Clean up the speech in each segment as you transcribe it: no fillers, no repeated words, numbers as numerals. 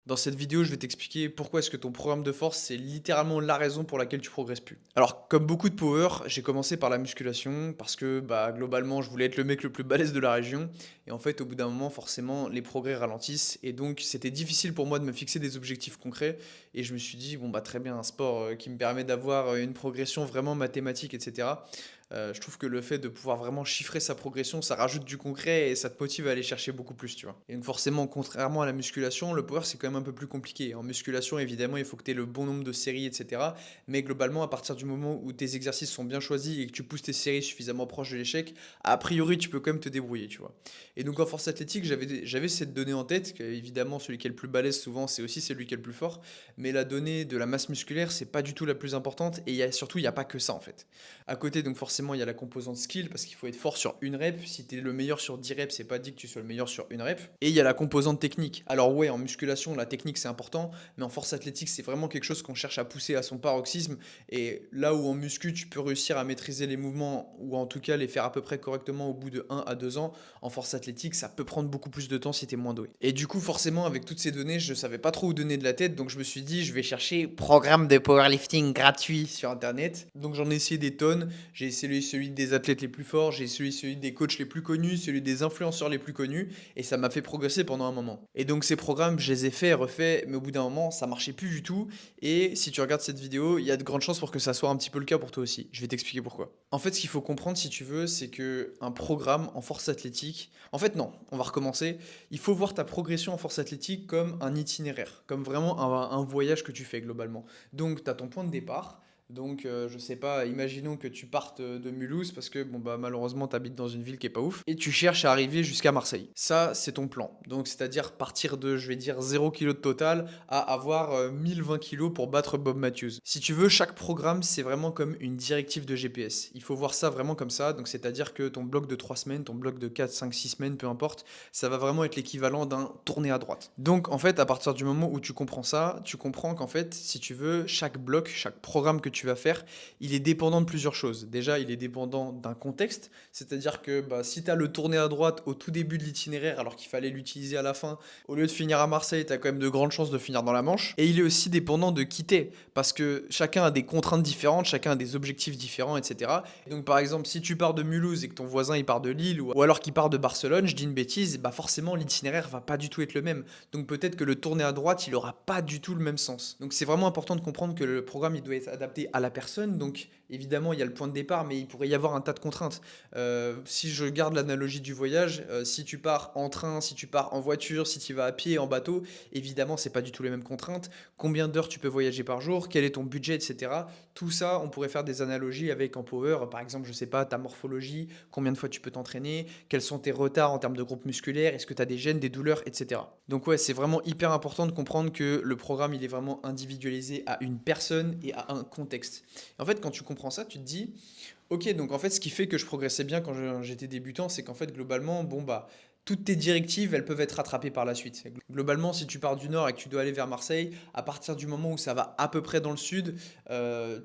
Dans cette vidéo, je vais t'expliquer pourquoi est-ce que ton programme de force, c'est littéralement la raison pour laquelle tu progresses plus. Alors, comme beaucoup de power, j'ai commencé par la musculation parce que globalement, je voulais être le mec le plus balèze de la région. Et en fait, au bout d'un moment, forcément, les progrès ralentissent. Et donc, c'était difficile pour moi de me fixer des objectifs concrets. Et je me suis dit, bon, bah très bien, un sport qui me permet d'avoir une progression vraiment mathématique, etc. Je trouve que le fait de pouvoir vraiment chiffrer sa progression, ça rajoute du concret et ça te motive à aller chercher beaucoup plus, tu vois. Et donc forcément, contrairement à la musculation, le power c'est quand même un peu plus compliqué. En musculation, évidemment, il faut que tu aies le bon nombre de séries, etc. Mais globalement, à partir du moment où tes exercices sont bien choisis et que tu pousses tes séries suffisamment proches de l'échec, a priori, tu peux quand même te débrouiller, tu vois. Et donc en force athlétique, j'avais cette donnée en tête, que évidemment, celui qui est le plus balèze souvent, c'est aussi celui qui est le plus fort. Mais la donnée de la masse musculaire, c'est pas du tout la plus importante. Et surtout, il n'y a pas que ça en fait. À côté, donc forcément, il y a la composante skill parce qu'il faut être fort sur une rep. Si tu es le meilleur sur 10 reps, c'est pas dit que tu sois le meilleur sur une rep. Et il y a la composante technique. Alors ouais, en musculation, la technique c'est important, mais en force athlétique, c'est vraiment quelque chose qu'on cherche à pousser à son paroxysme. Et là où en muscu, tu peux réussir à maîtriser les mouvements ou en tout cas les faire à peu près correctement au bout de 1 à 2 ans, en force athlétique, ça peut prendre beaucoup plus de temps si tu es moins doué. Et du coup, forcément, avec toutes ces données, je savais pas trop où donner de la tête, donc je me suis dit, je vais chercher programme de powerlifting gratuit sur internet. Donc j'en ai essayé des tonnes. J'ai essayé celui des athlètes les plus forts, j'ai essayé celui des coachs les plus connus, celui des influenceurs les plus connus, et ça m'a fait progresser pendant un moment. Et donc ces programmes, je les ai fait et refaits, mais au bout d'un moment, ça marchait plus du tout. Et si tu regardes cette vidéo, il y a de grandes chances pour que ça soit un petit peu le cas pour toi aussi. Je vais t'expliquer pourquoi. En fait, ce qu'il faut comprendre, si tu veux, c'est que un programme en force athlétique, en fait non, on va recommencer. Il faut voir ta progression en force athlétique comme un itinéraire, comme vraiment un voyage que tu fais globalement. Donc tu as ton point de départ. Donc, je sais pas, imaginons que tu partes de Mulhouse parce que bon bah malheureusement tu habites dans une ville qui est pas ouf et tu cherches à arriver jusqu'à Marseille. Ça, c'est ton plan. Donc, c'est-à-dire partir de, je vais dire, 0 kg de total à avoir 1020 kilos pour battre Bob Matthews. Si tu veux, chaque programme, c'est vraiment comme une directive de GPS. Il faut voir ça vraiment comme ça. Donc, c'est-à-dire que ton bloc de 3 semaines, ton bloc de 4, 5, 6 semaines, peu importe, ça va vraiment être l'équivalent d'un tourné à droite. Donc, en fait, à partir du moment où tu comprends ça, tu comprends qu'en fait, si tu veux, chaque bloc, chaque programme que tu vas faire, il est dépendant de plusieurs choses. Déjà, il est dépendant d'un contexte, c'est-à-dire que si tu as le tourné à droite au tout début de l'itinéraire alors qu'il fallait l'utiliser à la fin, au lieu de finir à Marseille, tu as quand même de grandes chances de finir dans la Manche. Et il est aussi dépendant de quitter, parce que chacun a des contraintes différentes, chacun a des objectifs différents, etc. Et donc par exemple, si tu pars de Mulhouse et que ton voisin il part de Lille, ou alors qu'il part de Barcelone, je dis une bêtise, bah forcément l'itinéraire va pas du tout être le même. Donc peut-être que le tourner à droite, il aura pas du tout le même sens. Donc c'est vraiment important de comprendre que le programme, il doit être adapté à la personne. Donc évidemment, il y a le point de départ, mais il pourrait y avoir un tas de contraintes. Si je garde l'analogie du voyage, si tu pars en train, si tu pars en voiture, si tu vas à pied, en bateau, évidemment, c'est pas du tout les mêmes contraintes. Combien d'heures tu peux voyager par jour, quel est ton budget, etc. Tout ça, on pourrait faire des analogies avec en power, par exemple, je sais pas, ta morphologie, combien de fois tu peux t'entraîner, quels sont tes retards en termes de groupe musculaire, est-ce que tu as des gènes, des douleurs, etc. Donc ouais, c'est vraiment hyper important de comprendre que le programme, il est vraiment individualisé à une personne et à un contexte. En fait, quand tu comprends ça, tu te dis, ok, donc en fait, ce qui fait que je progressais bien quand j'étais débutant, c'est qu'en fait, globalement, bon bah, toutes tes directives, elles peuvent être rattrapées par la suite. Globalement, si tu pars du nord et que tu dois aller vers Marseille, à partir du moment où ça va à peu près dans le sud,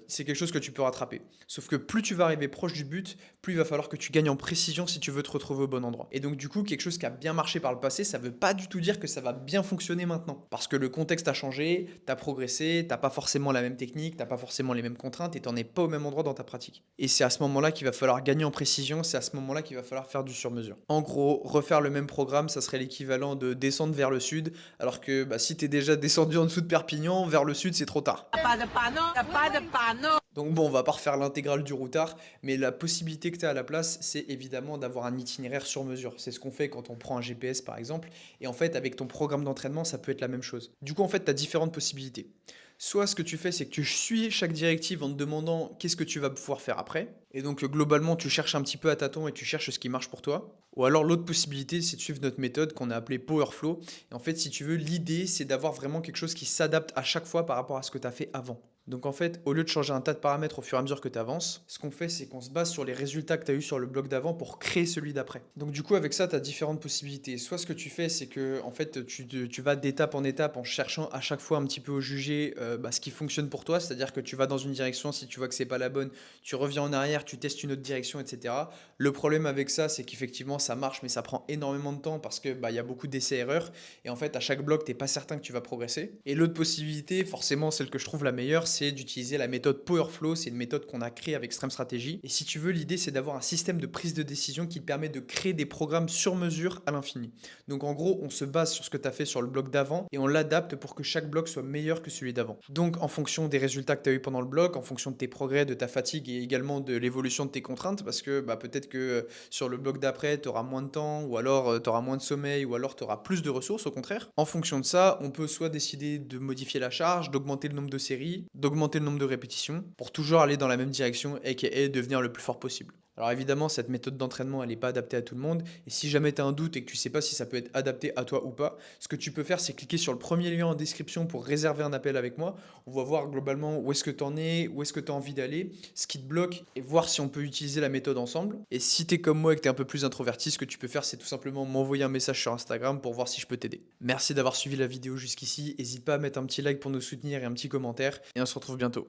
c'est quelque chose que tu peux rattraper. Sauf que plus tu vas arriver proche du but, plus il va falloir que tu gagnes en précision si tu veux te retrouver au bon endroit. Et donc du coup, quelque chose qui a bien marché par le passé, ça veut pas du tout dire que ça va bien fonctionner maintenant. Parce que le contexte a changé, t'as progressé, t'as pas forcément la même technique, t'as pas forcément les mêmes contraintes et t'en es pas au même endroit dans ta pratique. Et c'est à ce moment-là qu'il va falloir gagner en précision, c'est à ce moment-là qu'il va falloir faire du sur-mesure. En gros, refaire le même programme, ça serait l'équivalent de descendre vers le sud, alors que si t'es déjà descendu en dessous de Perpignan, vers le sud c'est trop tard. Pas de panneau, y a pas de panneau. Donc bon, on va pas refaire l'intégrale du routard, mais la possibilité que tu as à la place, c'est évidemment d'avoir un itinéraire sur mesure. C'est ce qu'on fait quand on prend un GPS par exemple, et en fait avec ton programme d'entraînement, ça peut être la même chose. Du coup, en fait, tu as différentes possibilités. Soit ce que tu fais, c'est que tu suis chaque directive en te demandant qu'est-ce que tu vas pouvoir faire après. Et donc globalement, tu cherches un petit peu à tâtons et tu cherches ce qui marche pour toi. Ou alors l'autre possibilité, c'est de suivre notre méthode qu'on a appelée Powerflow. Et en fait, si tu veux, l'idée, c'est d'avoir vraiment quelque chose qui s'adapte à chaque fois par rapport à ce que tu as fait avant. Donc en fait, au lieu de changer un tas de paramètres au fur et à mesure que tu avances, ce qu'on fait, c'est qu'on se base sur les résultats que tu as eu sur le bloc d'avant pour créer celui d'après. Donc du coup, avec ça, tu as différentes possibilités. Soit ce que tu fais, c'est que en fait, tu vas d'étape en étape en cherchant à chaque fois un petit peu au jugé ce qui fonctionne pour toi. C'est-à-dire que tu vas dans une direction, si tu vois que c'est pas la bonne, tu reviens en arrière, tu testes une autre direction, etc. Le problème avec ça, c'est qu'effectivement, ça marche, mais ça prend énormément de temps parce que il y a beaucoup d'essais-erreurs. Et en fait, à chaque bloc, t'es pas certain que tu vas progresser. Et l'autre possibilité, forcément celle que je trouve la meilleure, c'est d'utiliser la méthode Powerflow. C'est une méthode qu'on a créée avec Extreme Strategy. Et si tu veux, l'idée, c'est d'avoir un système de prise de décision qui te permet de créer des programmes sur mesure à l'infini. Donc en gros, on se base sur ce que tu as fait sur le bloc d'avant et on l'adapte pour que chaque bloc soit meilleur que celui d'avant. Donc en fonction des résultats que tu as eu pendant le bloc, en fonction de tes progrès, de ta fatigue et également de l'évolution de tes contraintes, parce que peut-être que sur le bloc d'après, tu auras moins de temps, ou alors tu auras moins de sommeil, ou alors tu auras plus de ressources au contraire. En fonction de ça, on peut soit décider de modifier la charge, d'augmenter le nombre de séries, d'augmenter le nombre de répétitions, pour toujours aller dans la même direction, aka devenir le plus fort possible. Alors évidemment, cette méthode d'entraînement, elle n'est pas adaptée à tout le monde, et si jamais tu as un doute et que tu sais pas si ça peut être adapté à toi ou pas, ce que tu peux faire, c'est cliquer sur le premier lien en description pour réserver un appel avec moi. On va voir globalement où est-ce que tu en es, où est-ce que tu as envie d'aller, ce qui te bloque, et voir si on peut utiliser la méthode ensemble. Et si tu es comme moi et que tu es un peu plus introverti, ce que tu peux faire, c'est tout simplement m'envoyer un message sur Instagram pour voir si je peux t'aider. Merci d'avoir suivi la vidéo jusqu'ici, n'hésite pas à mettre un petit like pour nous soutenir et un petit commentaire, et on se retrouve bientôt.